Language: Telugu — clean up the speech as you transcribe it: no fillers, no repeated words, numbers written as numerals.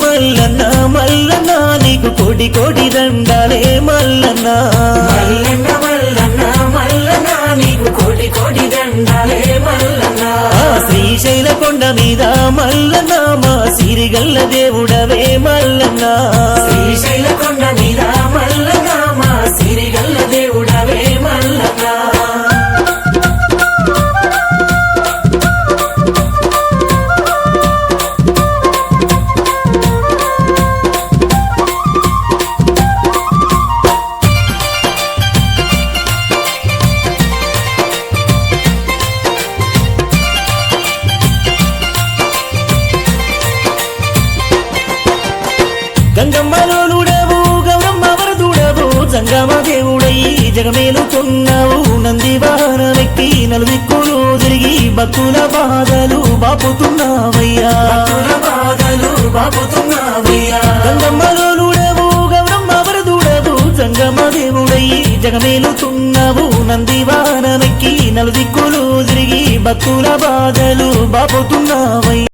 మల్లన్న మల్లన్న నీకు కోటి కోటి దండాలే మల్లన్న మల్లన్న మల్లన్న మల్లన్న నీకు కోటి కోటి దండాలే మల్లన్న శ్రీశైల కొండ మీద మల్లన్న మా సిరిగల్ల దేవుడవే మల్లన్న శ్రీశైల కొండ మీద మల్లన్న మా సిరిగల్ల దేవుడవే మల్లన్న గంగమ్మలోనుడవు గౌరమ్మ వరదుడవు జంగమ దేవుడయి జగమేలుతున్నావు నంది వాహనమెక్కి నలుదిక్కులు తిరిగి భక్తుల బాధలు బాపుతున్నావయ్యా బాధలు బాపుతున్నావయ్యా గంగమ్మలోనుడవు గౌరమ్మ వరదుడవు జంగమ దేవుడయి జగమేలుతున్నావు నంది వాహనమెక్కి నలుదిక్కులు తిరిగి భక్తుల బాధలు బాపుతున్నావయ్యా